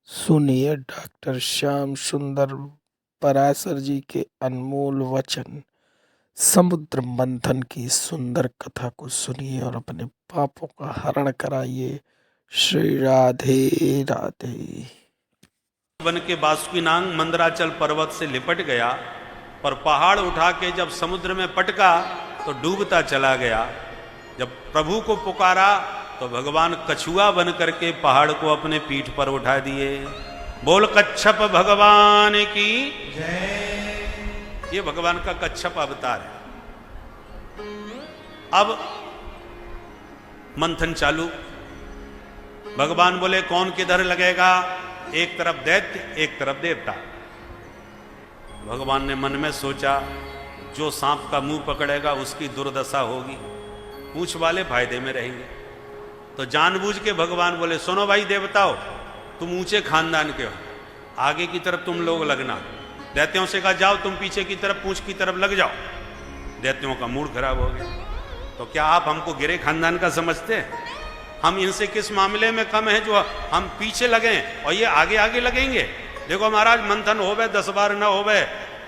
सुनिए डॉक्टर श्याम सुंदर पराशर जी के अनमोल वचन। समुद्र मंथन की सुंदर कथा को सुनिए और अपने पापों का हरण कराइए। श्री राधे राधे। बन के बासुकीनाग मंदराचल पर्वत से लिपट गया, पर पहाड़ उठा के जब समुद्र में पटका तो डूबता चला गया। जब प्रभु को पुकारा तो भगवान कछुआ बन करके पहाड़ को अपने पीठ पर उठा दिए। बोल कच्छप भगवान की जय। ये भगवान का कच्छप अवतार है। अब मंथन चालू। भगवान बोले कौन किधर लगेगा? एक तरफ दैत्य, एक तरफ देवता। भगवान ने मन में सोचा, जो सांप का मुंह पकड़ेगा उसकी दुर्दशा होगी, पूंछ वाले फायदे में रहेंगे। तो जानबूझ के भगवान बोले, सुनो भाई देवताओ, तुम ऊंचे खानदान के हो, आगे की तरफ तुम लोग लगना। दैत्यों से कहा जाओ तुम पीछे की तरफ, पूंछ की तरफ लग जाओ। दैत्यों का मूड खराब हो गया। तो क्या आप हमको गिरे खानदान का समझते हैं? हम इनसे किस मामले में कम है जो हम पीछे लगे और ये आगे आगे लगेंगे? देखो महाराज, मंथन होवे 10 बार न होवे,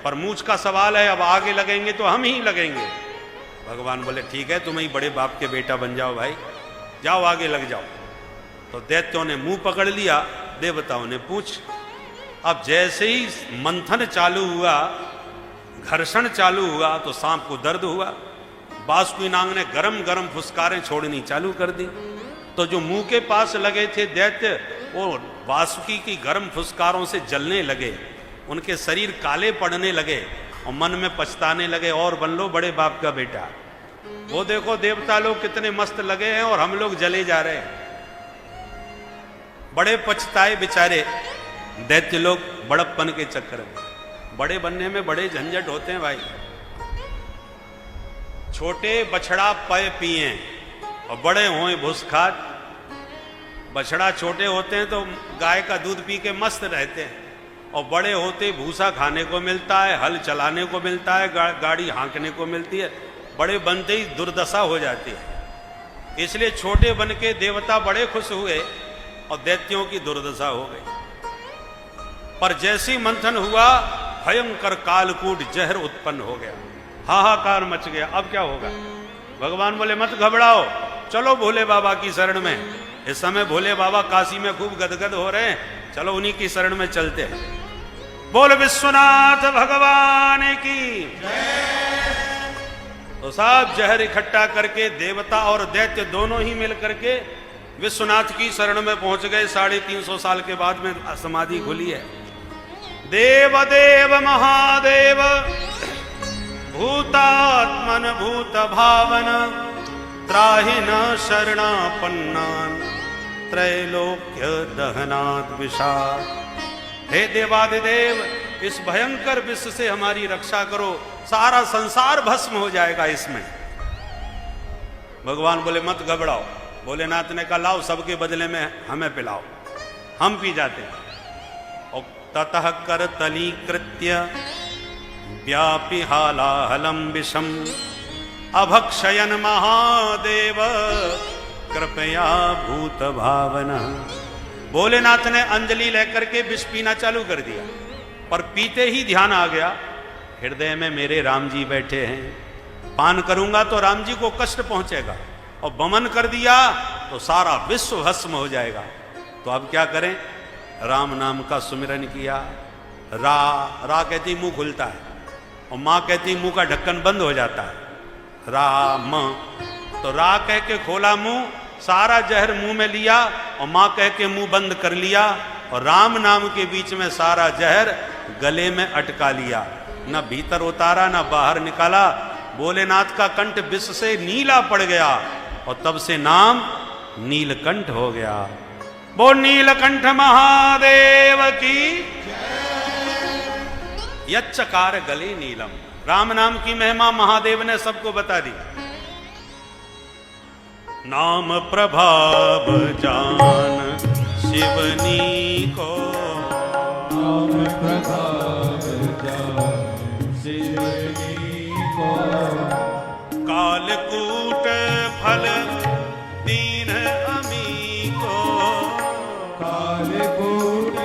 पर मूछ का सवाल है, अब आगे लगेंगे तो हम ही लगेंगे। भगवान बोले ठीक है, तुम ही बड़े बाप के बेटा बन जाओ भाई, जाओ आगे लग जाओ। तो दैत्यों ने मुंह पकड़ लिया, देवताओं ने पूछ। अब जैसे ही मंथन चालू हुआ, घर्षण चालू हुआ, तो सांप को दर्द हुआ। बासुकीनाग ने गरम गरम फुसकारें छोड़नी चालू कर दी। तो जो मुंह के पास लगे थे दैत्य, वो वासुकी की गर्म फुसकारों से जलने लगे, उनके शरीर काले पड़ने लगे और मन में पछताने लगे, और बन लो बड़े बाप का बेटा। वो देखो देवता लोग कितने मस्त लगे हैं और हम लोग जले जा रहे हैं। बड़े पछताए बेचारे दैत्य लोग बड़प्पन के चक्कर में। बड़े बनने में बड़े झंझट होते हैं भाई। छोटे बछड़ा पय पिए और बड़े होए भूसखाट। बछड़ा छोटे होते हैं तो गाय का दूध पी के मस्त रहते हैं, और बड़े होते भूसा खाने को मिलता है, हल चलाने को मिलता है, गाड़ी हाँकने को मिलती है। बड़े बनते ही दुर्दशा हो जाती है। इसलिए छोटे बन के देवता बड़े खुश हुए और दैत्यों की दुर्दशा हो गई। पर जैसी मंथन हुआ, भयंकर कालकूट जहर उत्पन्न हो गया, हाहाकार मच गया। अब क्या होगा? भगवान बोले मत घबराओ, चलो भोले बाबा की शरण में। इस समय भोले बाबा काशी में खूब गदगद हो रहे हैं, चलो उन्हीं की शरण में चलते हैं। बोल विश्वनाथ भगवान की जय। तो सब जहर इकट्ठा करके देवता और दैत्य दोनों ही मिल करके विश्वनाथ की शरण में पहुंच गए। 350 साल के बाद में समाधि खुली है। देव देव महादेव भूतात्मन भूत भावन त्राहि न शरणापन्नान त्रैलोक्य दहनाद विषाद। हे देवादिदेव, इस भयंकर विष से हमारी रक्षा करो, सारा संसार भस्म हो जाएगा इसमें। भगवान बोले मत घबराओ। भोलेनाथ ने कहा लाओ, सबके बदले में हमें पिलाओ, हम पी जाते हैं। और ततः कर तलीकृत्य व्यापि हालाहलम विषम अभक्षयन महादेव कृपया भूत भावना। भोलेनाथ ने अंजलि लेकर के विष पीना चालू कर दिया, पर पीते ही ध्यान आ गया, हृदय में मेरे राम जी बैठे हैं, पान करूंगा तो राम जी को कष्ट पहुंचेगा, और बमन कर दिया तो सारा विश्व भस्म हो जाएगा। तो अब क्या करें? राम नाम का सुमिरन किया। रा कहती मुंह खुलता है, और माँ कहती मुंह का ढक्कन बंद हो जाता है। राम, तो रा कह के खोला मुंह, सारा जहर मुंह में लिया, और माँ कह के मुंह बंद कर लिया, और राम नाम के बीच में सारा जहर गले में अटका लिया। न भीतर उतारा न बाहर निकाला। भोलेनाथ का कंठ विष से नीला पड़ गया, और तब से नाम नीलकंठ हो गया। वो नीलकंठ महादेव की यच्चकार गले नीलम। राम नाम की महिमा महादेव ने सबको बता दी। नाम प्रभाव जान शिवनी को, नाम प्रभाव जान शिवनी को। कालकूट फल दीन अमी को, कालकूट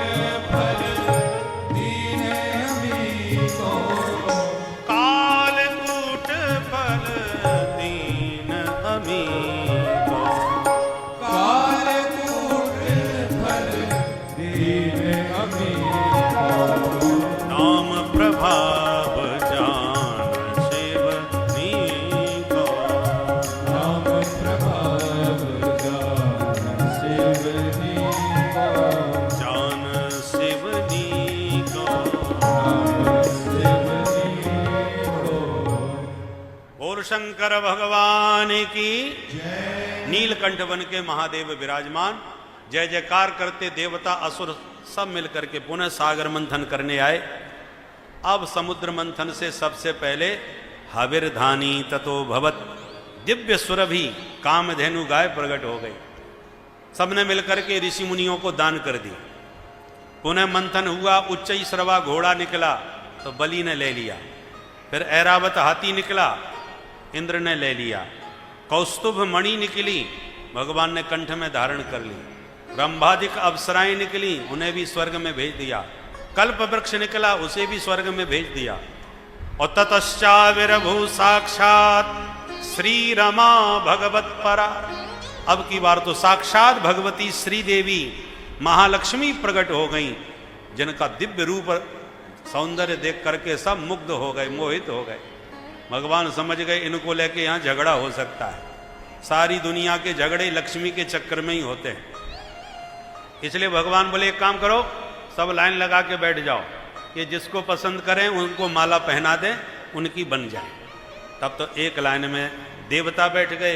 शंकर भगवान की नीलकंठ बन के महादेव विराजमान, जय जयकार करते देवता असुर सब मिलकर के पुनः सागर मंथन करने आए। अब समुद्र मंथन से सबसे पहले हविर्धानी ततो भवत, दिव्य सुरभि कामधेनु गाय प्रकट हो गई। सबने मिलकर के ऋषि मुनियों को दान कर दी। पुनः मंथन हुआ, उच्चई श्रवा घोड़ा निकला तो बलि ने ले लिया। फिर ऐरावत हाथी निकला, इंद्र ने ले लिया। कौस्तुभ मणि निकली, भगवान ने कंठ में धारण कर ली। ब्रह्मादिक अप्सराएं निकली, उन्हें भी स्वर्ग में भेज दिया। कल्प वृक्ष निकला, उसे भी स्वर्ग में भेज दिया। और ततश्चाविर्भू साक्षात श्री रमा भगवत परा, अब की बार तो साक्षात भगवती श्री देवी महालक्ष्मी प्रकट हो गई, जिनका दिव्य रूप सौंदर्य देख करके सब मुग्ध हो गए, मोहित हो गए। भगवान समझ गए इनको लेके यहाँ झगड़ा हो सकता है। सारी दुनिया के झगड़े लक्ष्मी के चक्कर में ही होते हैं। इसलिए भगवान बोले एक काम करो, सब लाइन लगा के बैठ जाओ, ये जिसको पसंद करें उनको माला पहना दें, उनकी बन जाए। तब तो एक लाइन में देवता बैठ गए,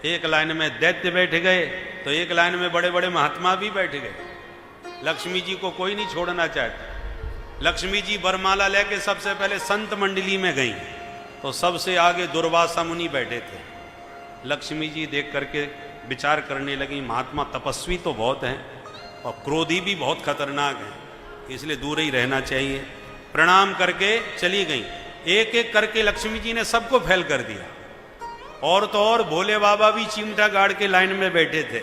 एक लाइन में दैत्य बैठ गए, तो एक लाइन में बड़े बड़े महात्मा भी बैठ गए। लक्ष्मी जी को कोई नहीं छोड़ना चाहता। लक्ष्मी जी वरमाला लेके सबसे पहले संत मंडली में गई, तो सबसे आगे दुर्वासा मुनि बैठे थे। लक्ष्मी जी देख करके विचार करने लगी, महात्मा तपस्वी तो बहुत हैं और क्रोधी भी बहुत खतरनाक हैं, इसलिए दूर ही रहना चाहिए। प्रणाम करके चली गई। एक एक करके लक्ष्मी जी ने सबको फैल कर दिया। और तो और भोले बाबा भी चिमटा गाड़ के लाइन में बैठे थे।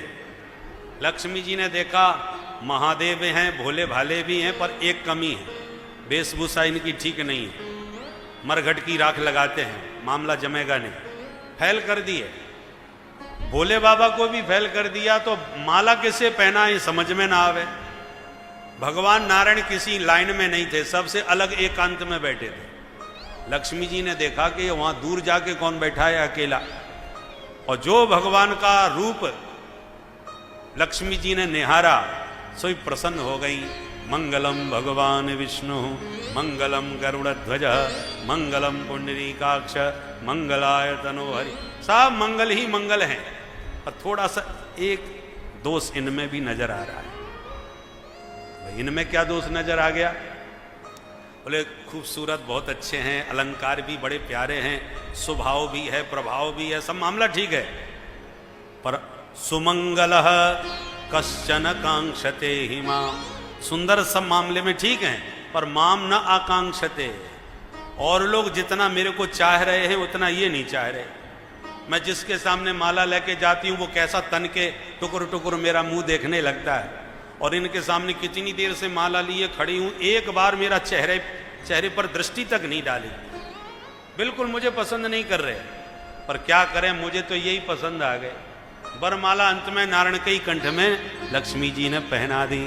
लक्ष्मी जी ने देखा महादेव हैं, भोले भाले भी हैं, पर एक कमी है, वेशभूषा इनकी ठीक नहीं है, मरघट की राख लगाते हैं, मामला जमेगा नहीं। फैल कर दिए, भोले बाबा को भी फैल कर दिया, तो माला किसे पहना ये समझ में ना आवे। भगवान नारायण किसी लाइन में नहीं थे, सबसे अलग एकांत में बैठे थे। लक्ष्मी जी ने देखा कि वहां दूर जाके कौन बैठा है अकेला, और जो भगवान का रूप लक्ष्मी जी ने निहारा, सोई प्रसन्न हो गई। मंगलम भगवान विष्णु मंगलम गरुड़ध्वज मंगलम पुंडरीकाक्ष मंगलाय तनोहरि, सब मंगल ही मंगल हैं। और थोड़ा सा एक दोष इनमें भी नजर आ रहा है। इनमें क्या दोष नजर आ गया? बोले खूबसूरत बहुत अच्छे हैं, अलंकार भी बड़े प्यारे हैं, स्वभाव भी है, प्रभाव भी है, सब मामला ठीक है, पर सुमंगलः कश्चन कांक्षते ही माम, सुंदर सब मामले में ठीक हैं, पर माम न आकांक्षते। और लोग जितना मेरे को चाह रहे हैं उतना ये नहीं चाह रहे। मैं जिसके सामने माला लेके जाती हूँ वो कैसा तन के टुकुर टुकुर मेरा मुंह देखने लगता है, और इनके सामने कितनी देर से माला लिए खड़ी हूँ, एक बार मेरा चेहरे पर दृष्टि तक नहीं डाली, बिल्कुल मुझे पसंद नहीं कर रहे। पर क्या करें, मुझे तो यही पसंद आ गए। वरमाला अंत में नारायण के ही कंठ में लक्ष्मी जी ने पहना दी।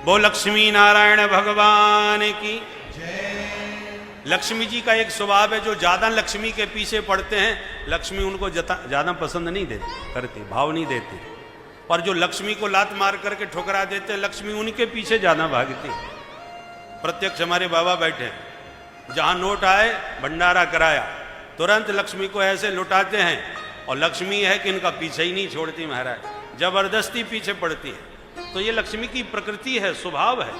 वो लक्ष्मी नारायण भगवान की। लक्ष्मी जी का एक स्वभाव है, जो ज्यादा लक्ष्मी के पीछे पड़ते हैं, लक्ष्मी उनको ज्यादा पसंद नहीं करती, भाव नहीं देती। और जो लक्ष्मी को लात मार करके ठुकरा देते, लक्ष्मी उनके पीछे ज्यादा भागती। प्रत्यक्ष हमारे बाबा बैठे, जहां नोट आए भंडारा कराया, तुरंत लक्ष्मी को ऐसे लुटाते हैं। और लक्ष्मी है कि इनका पीछे ही नहीं छोड़ती महाराज, जबरदस्ती पीछे पड़ती है। तो ये लक्ष्मी की प्रकृति है, स्वभाव है।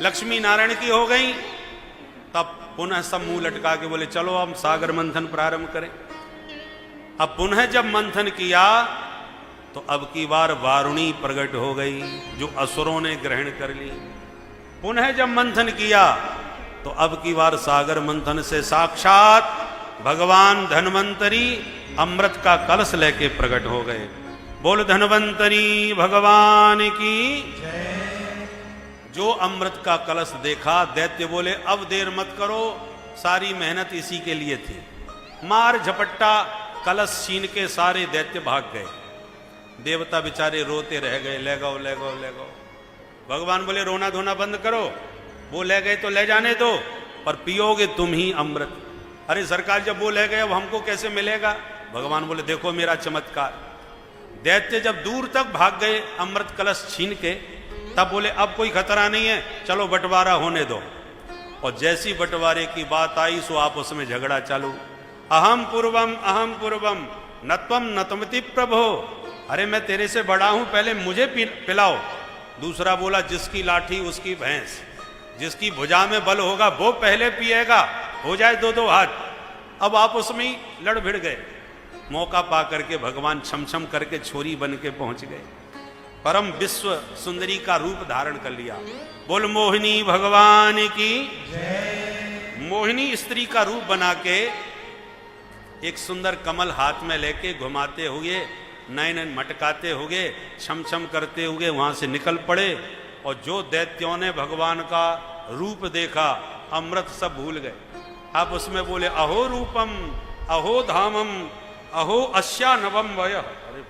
लक्ष्मी नारायण की हो गई, तब पुनः सब मुंह लटका के बोले चलो हम सागर मंथन प्रारंभ करें। अब पुनः जब मंथन किया तो अब की बार वारुणी प्रकट हो गई, जो असुरों ने ग्रहण कर ली। पुनः जब मंथन किया तो अब की बार सागर मंथन से साक्षात भगवान धन्वंतरी अमृत का कलश लेके प्रकट हो गए। बोल धन्वंतरी भगवान की। जो अमृत का कलश देखा, दैत्य बोले अब देर मत करो, सारी मेहनत इसी के लिए थी। मार झपट्टा कलश छीन के सारे दैत्य भाग गए। देवता बेचारे रोते रह गए, ले गो ले गो ले गो। भगवान बोले रोना धोना बंद करो, वो ले गए तो ले जाने दो, पर पियोगे तुम ही अमृत। अरे सरकार जब वो ले गए अब हमको कैसे मिलेगा? भगवान बोले देखो मेरा चमत्कार। दैत्य जब दूर तक भाग गए अमृत कलश छीन के, तब बोले अब कोई खतरा नहीं है, चलो बंटवारा होने दो। और जैसी बंटवारे की बात आई सो आपस में झगड़ा चालू। अहम पूर्वम न त्वम न तुमति प्रभो। अरे मैं तेरे से बड़ा हूं, पहले मुझे पिलाओ। दूसरा बोला जिसकी लाठी उसकी भैंस, जिसकी भुजा में बल होगा वो पहले पिएगा, हो जाए दो दो हाथ। अब आपस में ही लड़ भिड़ गए। मौका पा करके भगवान छमछम करके छोरी बन के पहुंच गए, परम विश्व सुंदरी का रूप धारण कर लिया। बोल मोहिनी भगवान की जय। मोहिनी स्त्री का रूप बना के एक सुंदर कमल हाथ में लेके घुमाते हुए, नयन मटकाते हुए, छम छम करते हुए वहां से निकल पड़े। और जो दैत्यों ने भगवान का रूप देखा, अमृत सब भूल गए। आप उसमें बोले अहो रूपम अहो धामम अहो अस्या नवम वय। अरे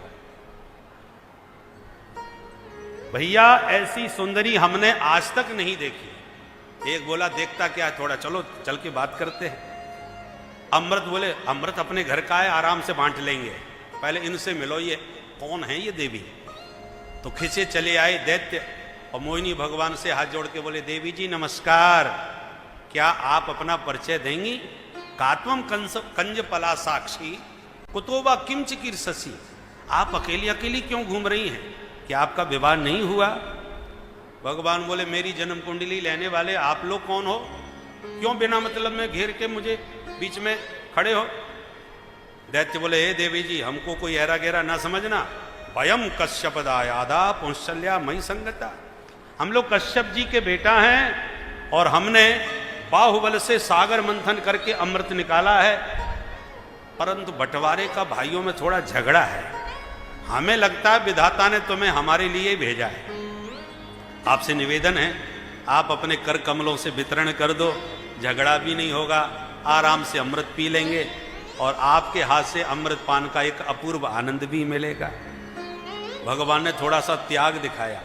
भैया ऐसी सुंदरी हमने आज तक नहीं देखी। एक बोला देखता क्या, थोड़ा चलो चल के बात करते हैं। अमृत बोले अमृत अपने घर का है, आराम से बांट लेंगे, पहले इनसे मिलो, ये कौन है ये देवी। तो खिंचे चले आए दैत्य और मोहिनी भगवान से हाथ जोड़ के बोले देवी जी नमस्कार, क्या आप अपना परिचय देंगी। कात्वम कंज पला साक्षी कुतोबा किंच कीर्षसी। आप अकेली अकेली क्यों घूम रही हैं, क्या आपका विवाह नहीं हुआ। भगवान बोले मेरी जन्म कुंडली लेने वाले आप लोग कौन हो, क्यों बिना मतलब में घेर के मुझे बीच में खड़े हो। दैत्य बोले हे देवी जी हमको कोई ऐरा गहरा ना समझना, वयम कश्यप दायादा पुंशल्या मई संगता। हम लोग कश्यप जी के बेटा हैं और हमने बाहुबल से सागर मंथन करके अमृत निकाला है, परंतु बंटवारे का भाइयों में थोड़ा झगड़ा है। हमें लगता है विधाता ने तुम्हें हमारे लिए भेजा है। आपसे निवेदन है आप अपने कर कमलों से वितरण कर दो, झगड़ा भी नहीं होगा, आराम से अमृत पी लेंगे और आपके हाथ से अमृत पान का एक अपूर्व आनंद भी मिलेगा। भगवान ने थोड़ा सा त्याग दिखाया।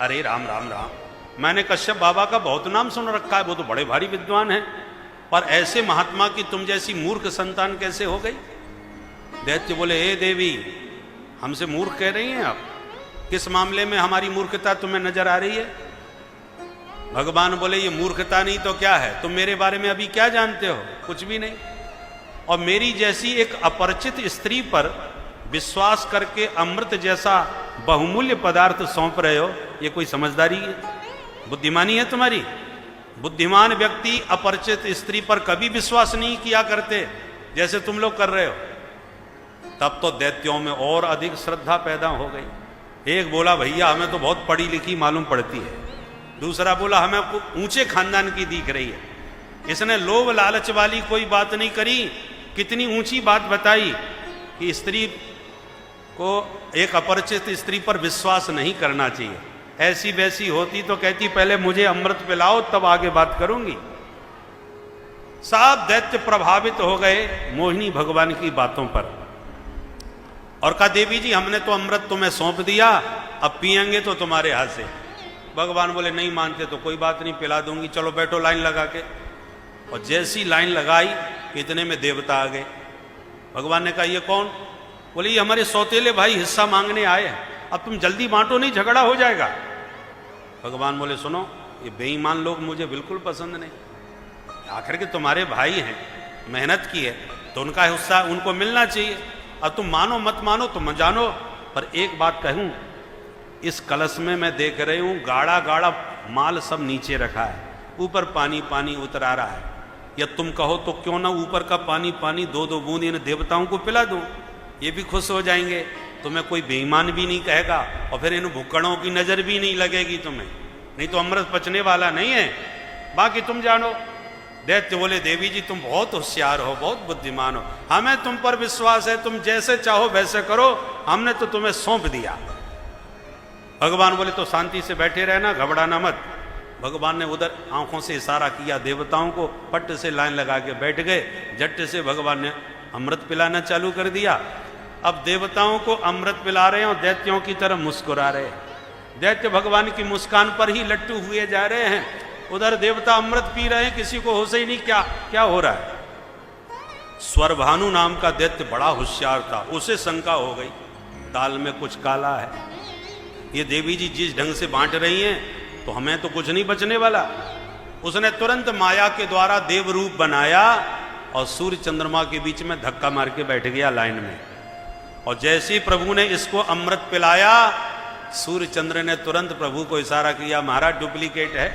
अरे राम राम राम, मैंने कश्यप बाबा का बहुत नाम सुन रखा है, वो तो बड़े भारी विद्वान हैं, पर ऐसे महात्मा की तुम जैसी मूर्ख संतान कैसे हो गई। दैत्य बोले हे देवी हमसे मूर्ख कह रही हैं आप, किस मामले में हमारी मूर्खता तुम्हें नजर आ रही है। भगवान बोले ये मूर्खता नहीं तो क्या है, तुम मेरे बारे में अभी क्या जानते हो, कुछ भी नहीं। और मेरी जैसी एक अपरिचित स्त्री पर विश्वास करके अमृत जैसा बहुमूल्य पदार्थ सौंप रहे हो, ये कोई समझदारी है, बुद्धिमानी है तुम्हारी। बुद्धिमान व्यक्ति अपरिचित स्त्री पर कभी विश्वास नहीं किया करते जैसे तुम लोग कर रहे हो। तब तो दैत्यों में और अधिक श्रद्धा पैदा हो गई। एक बोला भैया हमें तो बहुत पढ़ी लिखी मालूम पड़ती है, दूसरा बोला हमें ऊंचे खानदान की दिख रही है। इसने लोभ लालच वाली कोई बात नहीं करी, कितनी ऊंची बात बताई कि स्त्री को एक अपरिचित स्त्री पर विश्वास नहीं करना चाहिए। ऐसी वैसी होती तो कहती पहले मुझे अमृत पिलाओ तब आगे बात करूंगी। सब दैत्य प्रभावित हो गए मोहिनी भगवान की बातों पर और कहा देवी जी हमने तो अमृत तुम्हें सौंप दिया, अब पिएंगे तो तुम्हारे हाथ से। भगवान बोले नहीं मानते तो कोई बात नहीं, पिला दूंगी, चलो बैठो लाइन लगा के। और जैसी लाइन लगाई इतने में देवता आ गए। भगवान ने कहा ये कौन, बोले ये हमारे सौतेले भाई हिस्सा मांगने आए हैं, अब तुम जल्दी बांटो नहीं झगड़ा हो जाएगा। भगवान बोले सुनो ये बेईमान लोग मुझे बिल्कुल पसंद नहीं, आखिर के तुम्हारे भाई हैं, मेहनत की है तो उनका हिस्सा उनको मिलना चाहिए। अब तुम मानो मत मानो तुम जानो, पर एक बात कहूं, इस कलश में मैं देख रही हूं गाढ़ा गाढ़ा माल सब नीचे रखा है, ऊपर पानी पानी उतर आ रहा है। या तुम कहो तो क्यों ना ऊपर का पानी पानी दो दो बूंद इन देवताओं को पिला दूं, ये भी खुश हो जाएंगे, तुम्हें कोई बेईमान भी नहीं कहेगा और फिर इन भुक्कड़ों की नजर भी नहीं लगेगी तुम्हें, नहीं तो अमृत पचने वाला नहीं है, बाकी तुम जानो। दैत्य बोले देवी जी तुम बहुत होशियार हो, बहुत बुद्धिमान हो, हमें तुम पर विश्वास है, तुम जैसे चाहो वैसे करो, हमने तो तुम्हें सौंप दिया। भगवान बोले तो शांति से बैठे रहना, घबराना मत। भगवान ने उधर आंखों से इशारा किया देवताओं को, पट से लाइन लगा के बैठ गए। झट से भगवान ने अमृत पिलाना चालू कर दिया। अब देवताओं को अमृत पिला रहे हैं और दैत्यों की तरफ मुस्कुरा रहे हैं। दैत्य भगवान की मुस्कान पर ही लट्टू हुए जा रहे हैं, उधर देवता अमृत पी रहे हैं, किसी को होश ही नहीं क्या क्या हो रहा है। स्वरभानु नाम का दैत्य बड़ा होशियार था, उसे शंका हो गई दाल में कुछ काला है, ये देवी जी जिस ढंग से बांट रही हैं तो हमें तो कुछ नहीं बचने वाला। उसने तुरंत माया के द्वारा देव रूप बनाया और सूर्य चंद्रमा के बीच में धक्का मार के बैठ गया लाइन में। और जैसे ही प्रभु ने इसको अमृत पिलाया, सूर्य चंद्र ने तुरंत प्रभु को इशारा किया, महाराज डुप्लीकेट है।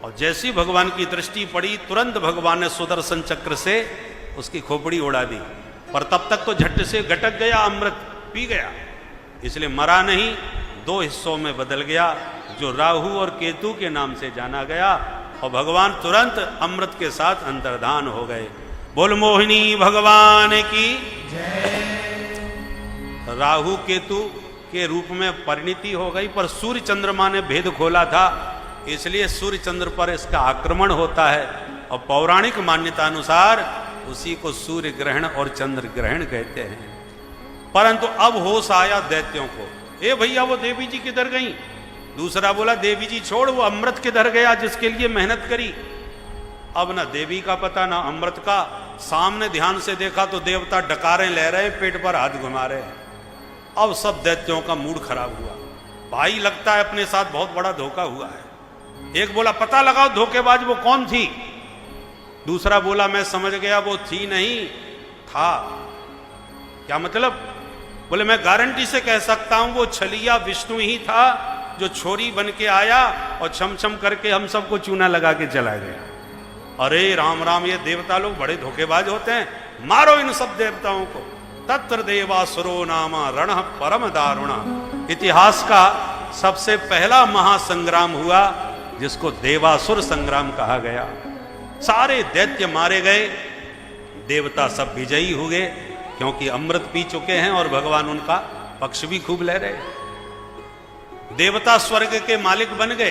और जैसी भगवान की दृष्टि पड़ी, तुरंत भगवान ने सुदर्शन चक्र से उसकी खोपड़ी उड़ा दी। पर तब तक तो झट से गटक गया, अमृत पी गया, इसलिए मरा नहीं, 2 हिस्सों में बदल गया, जो राहु और केतु के नाम से जाना गया। और भगवान तुरंत अमृत के साथ अंतर्धान हो गए। बोल मोहिनी भगवान की जय। राहु केतु के रूप में परिणति हो गई, पर सूर्य चंद्रमा ने भेद खोला था, इसलिए सूर्य चंद्र पर इसका आक्रमण होता है। और पौराणिक मान्यता अनुसार उसी को सूर्य ग्रहण और चंद्र ग्रहण कहते हैं। परंतु अब होश आया दैत्यों को, ए भैया वो देवी जी किधर गई? दूसरा बोला देवी जी छोड़, वो अमृत किधर गया जिसके लिए मेहनत करी। अब ना देवी का पता ना अमृत का। सामने ध्यान से देखा तो देवता डकारें ले रहे, पेट पर हाथ घुमा रहे। अब सब दैत्यों का मूड खराब हुआ। भाई लगता है अपने साथ बहुत बड़ा धोखा हुआ है। एक बोला पता लगाओ धोखेबाज वो कौन थी। दूसरा बोला मैं समझ गया, वो थी नहीं था। क्या मतलब? बोले मैं गारंटी से कह सकता हूं वो छलिया विष्णु ही था, जो छोरी बन के आया और छम छम करके हम सबको चूना लगा के चला गया। अरे राम राम, ये देवता लोग बड़े धोखेबाज होते हैं, मारो इन सब देवताओं को। तत्र देवासुरो नामा रण परम दारुणा। इतिहास का सबसे पहला महासंग्राम हुआ जिसको देवासुर संग्राम कहा गया। सारे दैत्य मारे गए, देवता सब विजयी हुए, क्योंकि अमृत पी चुके हैं और भगवान उनका पक्ष भी खूब ले रहे। देवता स्वर्ग के मालिक बन गए।